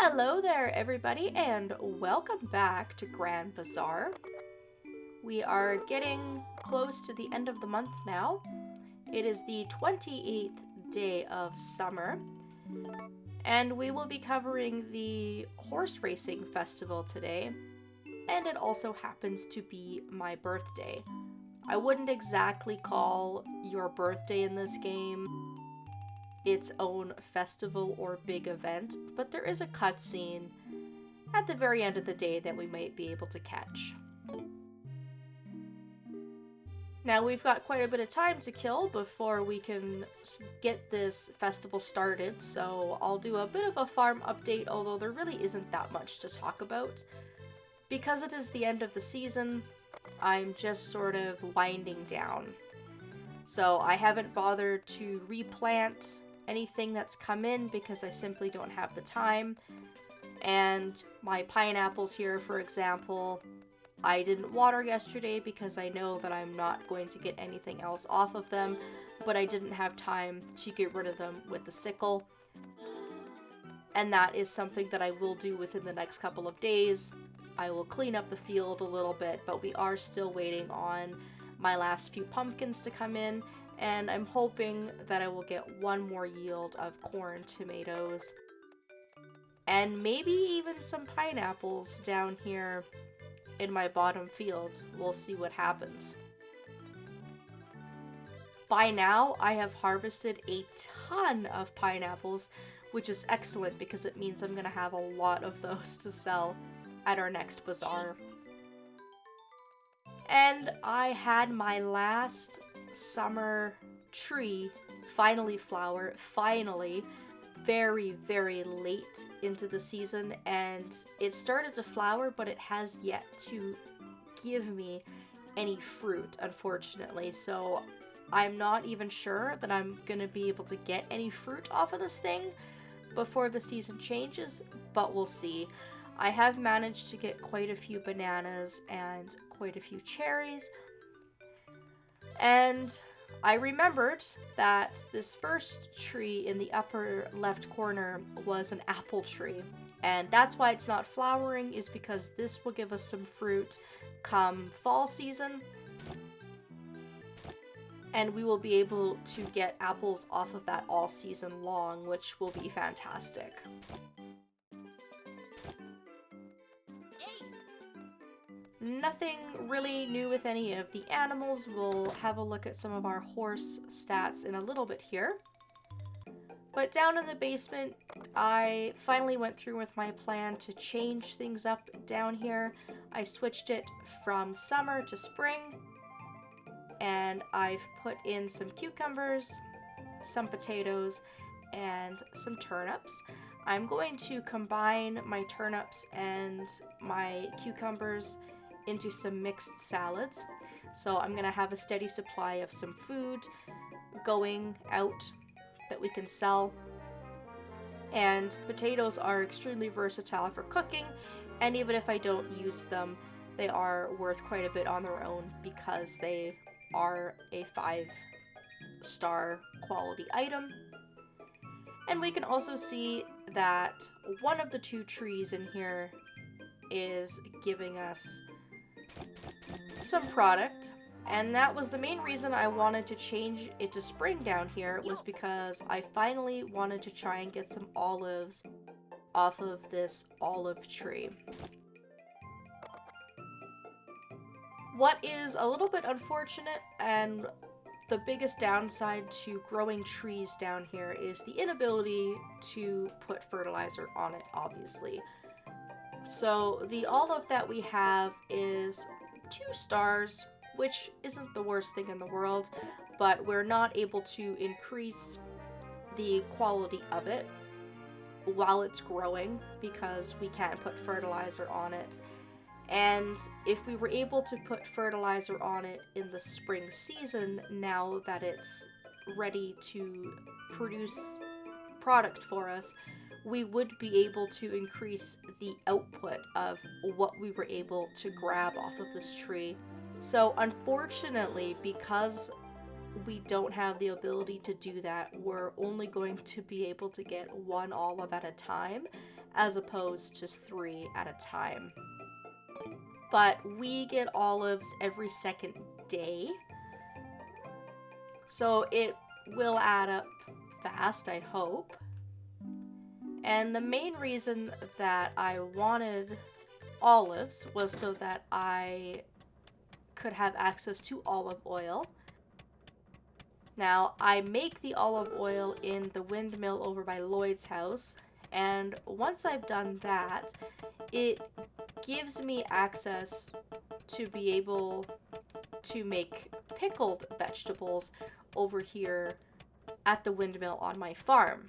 Hello there, everybody, and welcome back to Grand Bazaar. We are getting close to the end of the month now. It is the 28th day of summer, and we will be covering the horse racing festival today, and it also happens to be my birthday. I wouldn't exactly call your birthday in this game its own festival or big event, but there is a cutscene at the very end of the day that we might be able to catch. Now we've got quite a bit of time to kill before we can get this festival started, so I'll do a bit of a farm update, although there really isn't that much to talk about. Because it is the end of the season, I'm just sort of winding down. So I haven't bothered to replant anything that's come in because I simply don't have the time. And my pineapples here, for example, I didn't water yesterday because I know that I'm not going to get anything else off of them, but I didn't have time to get rid of them with the sickle. And that is something that I will do within the next couple of days. I will clean up the field a little bit, but we are still waiting on my last few pumpkins to come in, and I'm hoping that I will get one more yield of corn, tomatoes, and maybe even some pineapples down here in my bottom field. We'll see what happens. By now, I have harvested a ton of pineapples, which is excellent because it means I'm going to have a lot of those to sell at our next bazaar. And I had my last summer tree finally flower, very, very late into the season, and it started to flower, but it has yet to give me any fruit, unfortunately. So I'm not even sure that I'm gonna be able to get any fruit off of this thing before the season changes, but we'll see. I have managed to get quite a few bananas and quite a few cherries, and I remembered that this first tree in the upper left corner was an apple tree, and that's why it's not flowering, is because this will give us some fruit come fall season, and we will be able to get apples off of that all season long, which will be fantastic. Nothing really new with any of the animals. We'll have a look at some of our horse stats in a little bit here. But down in the basement, I finally went through with my plan to change things up down here. I switched it from summer to spring, and I've put in some cucumbers, some potatoes, and some turnips. I'm going to combine my turnips and my cucumbers into some mixed salads. So I'm gonna have a steady supply of some food going out that we can sell. And potatoes are extremely versatile for cooking, and even if I don't use them, they are worth quite a bit on their own because they are a 5-star quality item. And we can also see that one of the two trees in here is giving us some product, and that was the main reason I wanted to change it to spring down here, was because I finally wanted to try and get some olives off of this olive tree. What is a little bit unfortunate and the biggest downside to growing trees down here is the inability to put fertilizer on it, obviously. So the olive that we have is 2 stars, which isn't the worst thing in the world, but we're not able to increase the quality of it while it's growing because we can't put fertilizer on it. And if we were able to put fertilizer on it in the spring season, now that it's ready to produce product for us, we would be able to increase the output of what we were able to grab off of this tree. So unfortunately, because we don't have the ability to do that, we're only going to be able to get one olive at a time, as opposed to 3 at a time. But we get olives every second day, so it will add up fast, I hope. And the main reason that I wanted olives was so that I could have access to olive oil. Now, I make the olive oil in the windmill over by Lloyd's house, and once I've done that, it gives me access to be able to make pickled vegetables over here at the windmill on my farm.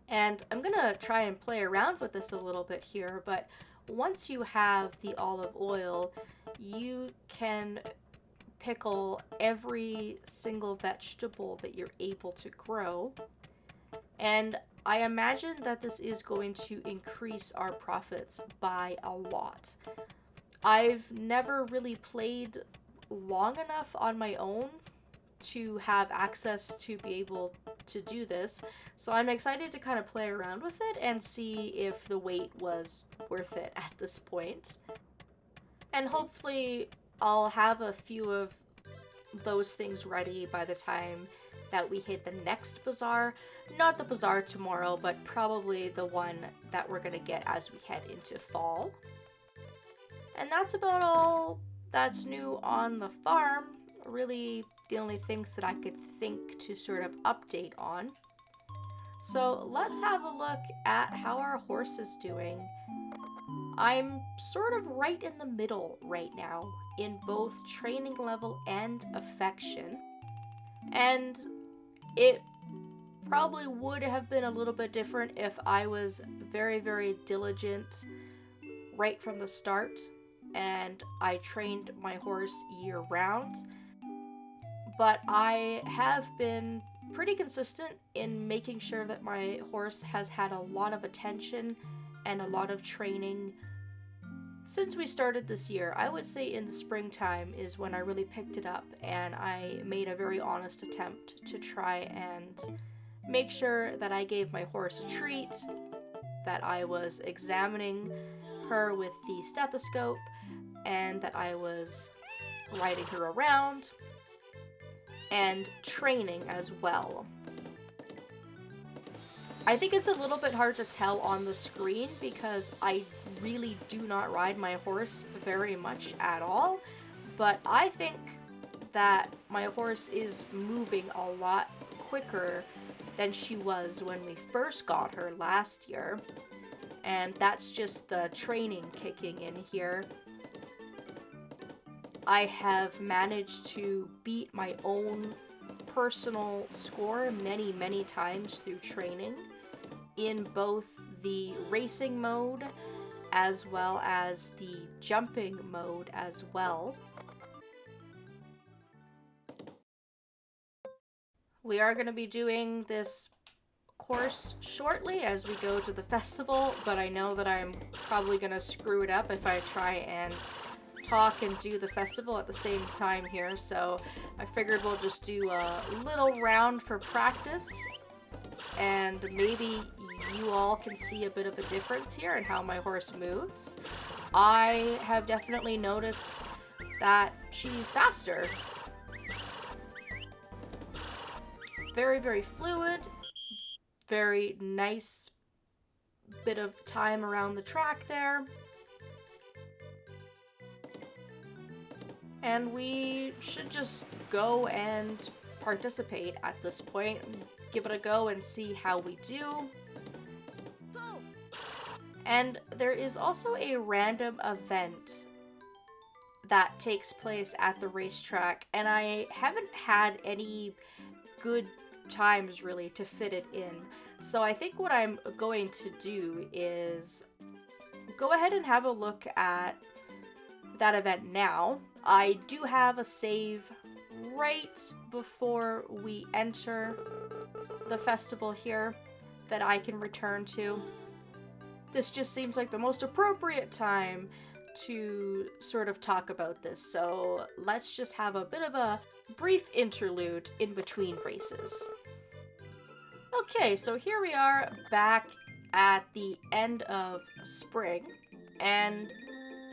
And I'm gonna try and play around with this a little bit here, but once you have the olive oil, you can pickle every single vegetable that you're able to grow. And I imagine that this is going to increase our profits by a lot. I've never really played long enough on my own to have access to be able to do this, so I'm excited to kind of play around with it and see if the wait was worth it at this point. And hopefully I'll have a few of those things ready by the time that we hit the next bazaar. Not the bazaar tomorrow, but probably the one that we're gonna get as we head into fall. And that's about all that's new on the farm. Really the only things that I could think to sort of update on. So let's have a look at how our horse is doing. I'm sort of right in the middle right now in both training level and affection. And it probably would have been a little bit different if I was very, very diligent right from the start and I trained my horse year round. But I have been pretty consistent in making sure that my horse has had a lot of attention and a lot of training since we started this year. I would say in the springtime is when I really picked it up, and I made a very honest attempt to try and make sure that I gave my horse a treat, that I was examining her with the stethoscope, and that I was riding her around and training as well. I think it's a little bit hard to tell on the screen because I really do not ride my horse very much at all, but I think that my horse is moving a lot quicker than she was when we first got her last year, and that's just the training kicking in here. I have managed to beat my own personal score many, many times through training in both the racing mode as well as the jumping mode as well. We are going to be doing this course shortly as we go to the festival, but I know that I'm probably going to screw it up if I try and talk and do the festival at the same time here, so I figured we'll just do a little round for practice, and maybe you all can see a bit of a difference here in how my horse moves. I have definitely noticed that she's faster. Very, very fluid, very nice bit of time around the track there. And we should just go and participate at this point, give it a go and see how we do. And there is also a random event that takes place at the racetrack, and I haven't had any good times really to fit it in. So I think what I'm going to do is go ahead and have a look at that event now. I do have a save right before we enter the festival here that I can return to. This just seems like the most appropriate time to sort of talk about this, so let's just have a bit of a brief interlude in between races. Okay, so here we are back at the end of spring, and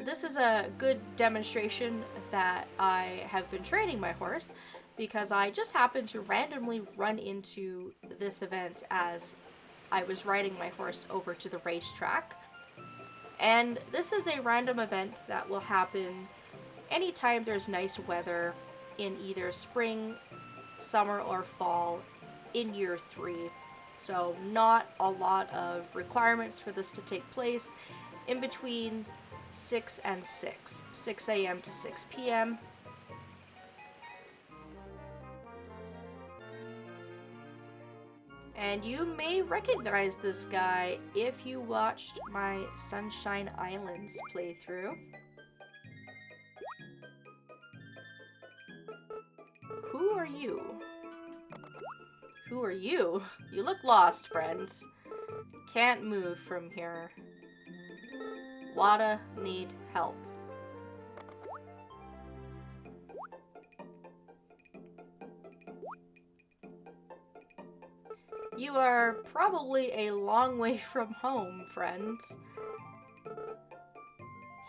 this is a good demonstration that I have been training my horse, because I just happened to randomly run into this event as I was riding my horse over to the racetrack. And this is a random event that will happen anytime there's nice weather in either spring, summer, or fall in year 3. So not a lot of requirements for this to take place in between 6 and 6 a.m. to 6 p.m. And you may recognize this guy if you watched my Sunshine Islands playthrough. Who are you? Who are you? You look lost, friends. Can't move from here. Wada need help. You are probably a long way from home, friends.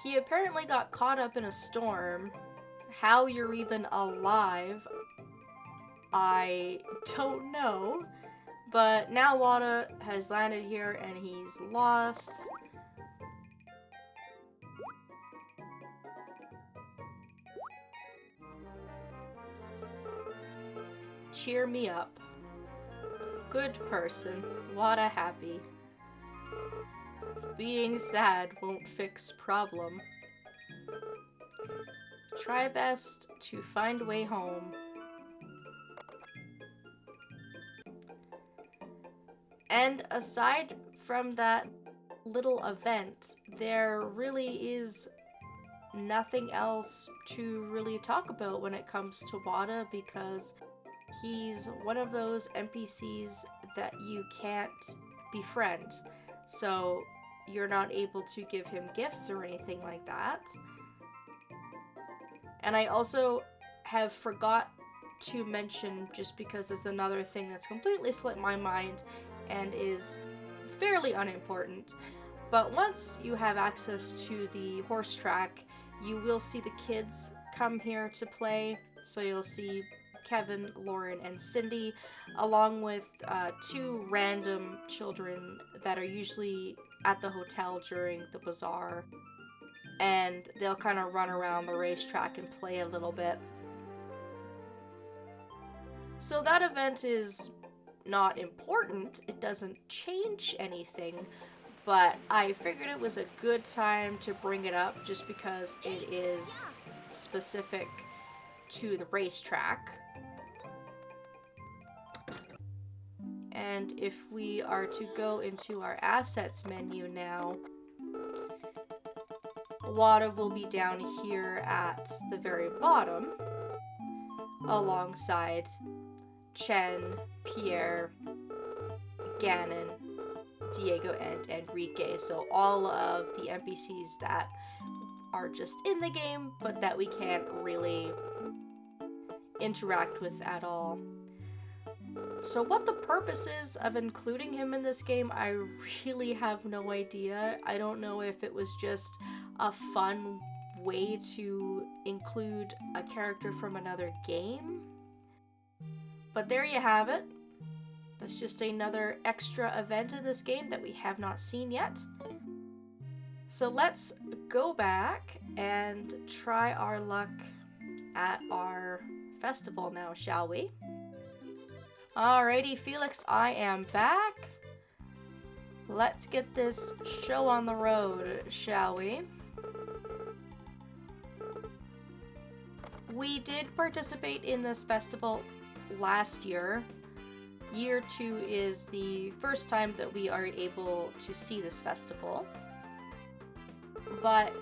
He apparently got caught up in a storm. How you're even alive, I don't know. But now Wada has landed here and he's lost. Cheer me up. Good person. Wada happy. Being sad won't fix problem. Try best to find way home. And aside from that little event, there really is nothing else to really talk about when it comes to Wada, because he's one of those NPCs that you can't befriend. So you're not able to give him gifts or anything like that. And I also have forgot to mention, just because it's another thing that's completely slipped my mind and is fairly unimportant, but once you have access to the horse track, you will see the kids come here to play. So you'll see Kevin, Lauren, and Cindy, along with 2 random children that are usually at the hotel during the bazaar. And they'll kind of run around the racetrack and play a little bit. So that event is not important. It doesn't change anything, but I figured it was a good time to bring it up just because it is specific to the racetrack. And if we are to go into our assets menu now, Wada will be down here at the very bottom, alongside Chen, Pierre, Ganon, Diego, and Enrique. So all of the NPCs that are just in the game, but that we can't really interact with at all. So what the purpose is of including him in this game, I really have no idea. I don't know if it was just a fun way to include a character from another game. But there you have it. That's just another extra event in this game that we have not seen yet. So let's go back and try our luck at our festival now, shall we? Alrighty, Felix, I am back. Let's get this show on the road, shall we? We did participate in this festival last year. Year 2 is the first time that we are able to see this festival. But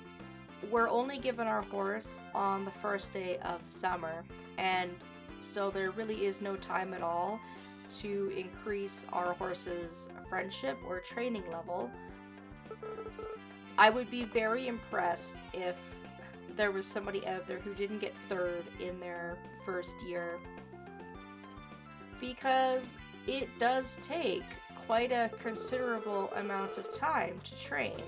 we're only given our horse on the first day of summer, and so there really is no time at all to increase our horse's friendship or training level. I would be very impressed if there was somebody out there who didn't get 3rd in their first year, because it does take quite a considerable amount of time to train.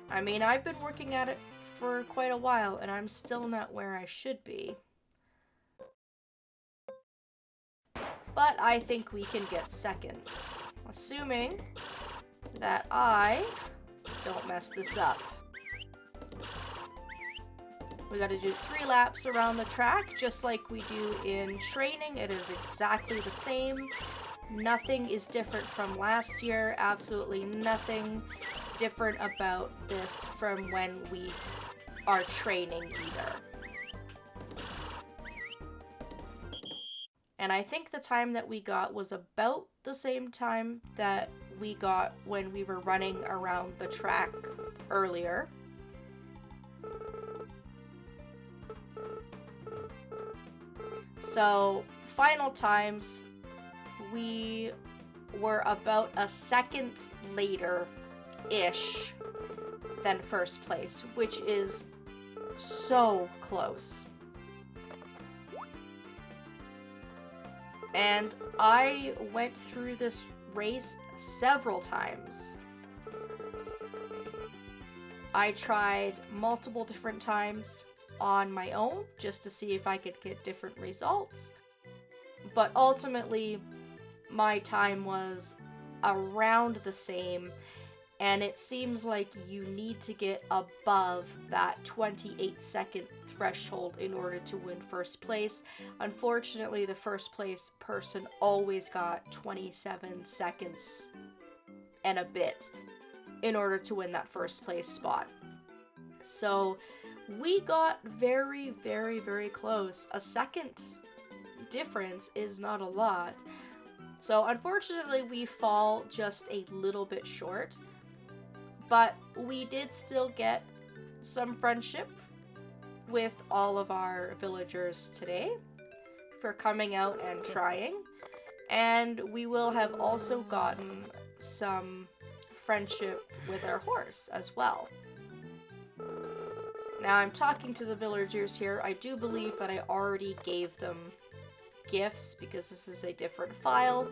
I mean, I've been working at it for quite a while, and I'm still not where I should be. But I think we can get second, assuming that I don't mess this up. We gotta do 3 laps around the track, just like we do in training. It is exactly the same. Nothing is different from last year. Absolutely nothing different about this from when we are training either. And I think the time that we got was about the same time that we got when we were running around the track earlier. So, final times, we were about a second later-ish than first place, which is so close. And I went through this race several times. I tried multiple different times on my own just to see if I could get different results. But ultimately, my time was around the same, and it seems like you need to get above that 28-second threshold in order to win first place. Unfortunately, the first place person always got 27 seconds and a bit in order to win that first place spot. So we got very, very, very close. A second difference is not a lot. So unfortunately, we fall just a little bit short. But we did still get some friendship with all of our villagers today for coming out and trying. And we will have also gotten some friendship with our horse as well. Now I'm talking to the villagers here. I do believe that I already gave them gifts because this is a different file.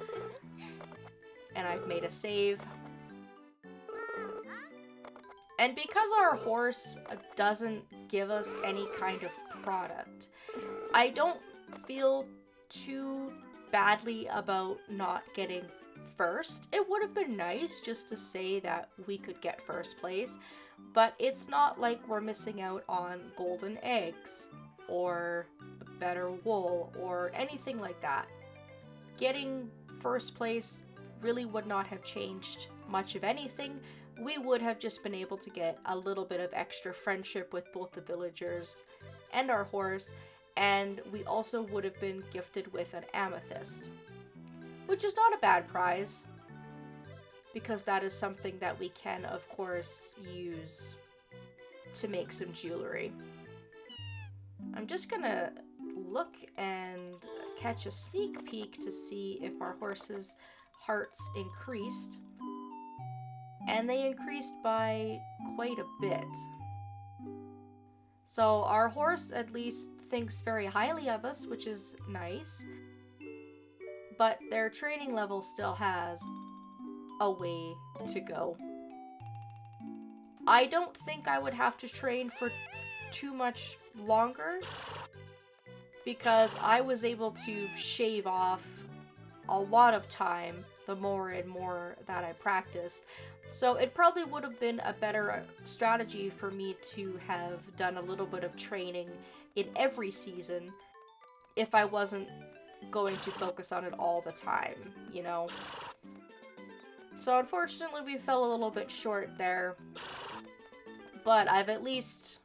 And I've made a save. And because our horse doesn't give us any kind of product, I don't feel too badly about not getting first. It would have been nice just to say that we could get first place, but it's not like we're missing out on golden eggs or better wool or anything like that. Getting first place really would not have changed much of anything. We would have just been able to get a little bit of extra friendship with both the villagers and our horse, and we also would have been gifted with an amethyst, which is not a bad prize, because that is something that we can, of course, use to make some jewelry. I'm just gonna look and catch a sneak peek to see if our horse's hearts increased. And they increased by quite a bit. So our horse at least thinks very highly of us, which is nice. But their training level still has a way to go. I don't think I would have to train for too much longer, because I was able to shave off a lot of time the more and more that I practiced. So it probably would have been a better strategy for me to have done a little bit of training in every season if I wasn't going to focus on it all the time, you know? So unfortunately we fell a little bit short there, but I've at least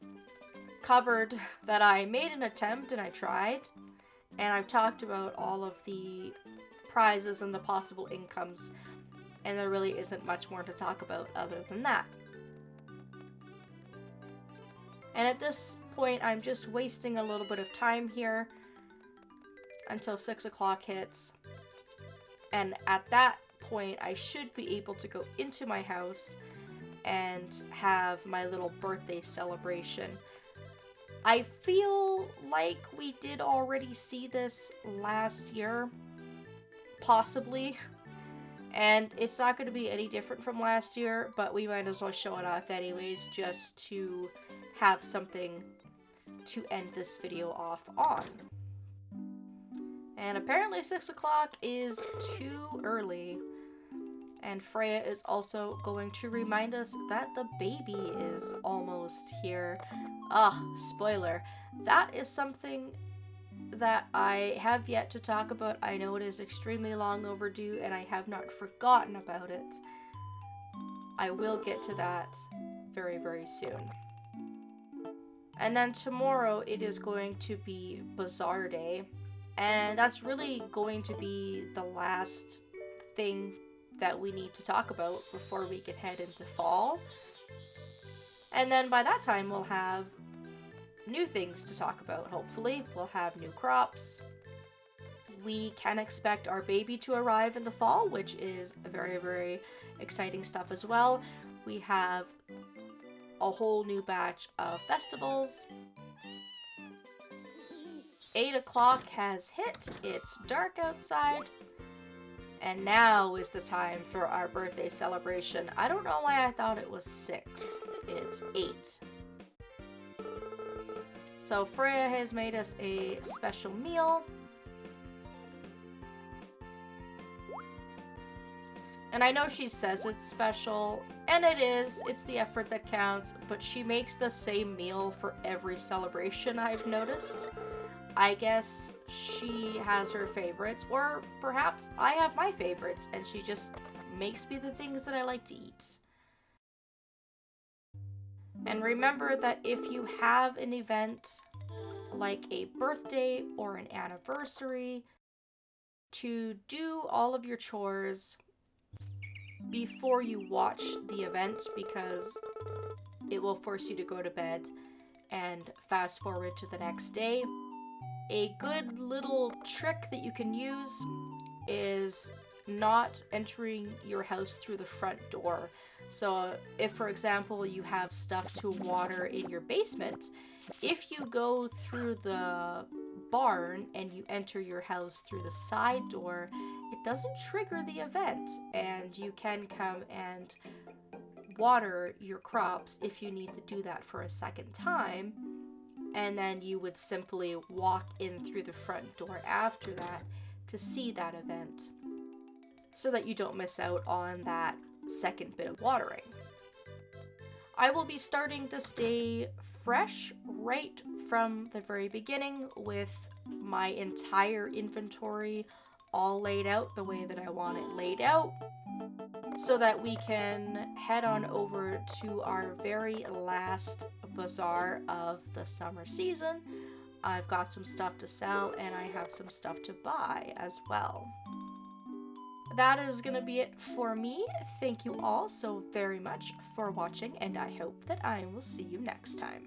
covered that I made an attempt and I tried, and I've talked about all of the prizes and the possible incomes, and there really isn't much more to talk about other than that. And at this point, I'm just wasting a little bit of time here until 6 o'clock hits. And at that point, I should be able to go into my house and have my little birthday celebration. I feel like we did already see this last year, possibly. And it's not going to be any different from last year, but we might as well show it off anyways, just to have something to end this video off on. And apparently 6 o'clock is too early. And Freya is also going to remind us that the baby is almost here. Spoiler. That is something that I have yet to talk about. I know it is extremely long overdue and I have not forgotten about it. I will get to that very, very soon. And then tomorrow it is going to be Bazaar Day. And that's really going to be the last thing that we need to talk about before we can head into fall. And then by that time we'll have new things to talk about, hopefully. We'll have new crops. We can expect our baby to arrive in the fall, which is very, very exciting stuff as well. We have a whole new batch of festivals. 8 o'clock has hit, it's dark outside, and now is the time for our birthday celebration. I don't know why I thought it was 6. It's 8. So Freya has made us a special meal. And I know she says it's special, and it is. It's the effort that counts, but she makes the same meal for every celebration, I've noticed. I guess she has her favorites, or perhaps I have my favorites, and she just makes me the things that I like to eat. And remember that if you have an event like a birthday or an anniversary, to do all of your chores before you watch the event, because it will force you to go to bed and fast forward to the next day. A good little trick that you can use is not entering your house through the front door. So if, for example, you have stuff to water in your basement, if you go through the barn and you enter your house through the side door, it doesn't trigger the event, and you can come and water your crops if you need to do that for a second time. And then you would simply walk in through the front door after that to see that event, so that you don't miss out on that second bit of watering. I will be starting this day fresh right from the very beginning, with my entire inventory all laid out the way that I want it laid out, so that we can head on over to our very last bazaar of the summer season. I've got some stuff to sell and I have some stuff to buy as well. That is going to be it for me. Thank you all so very much for watching, and I hope that I will see you next time.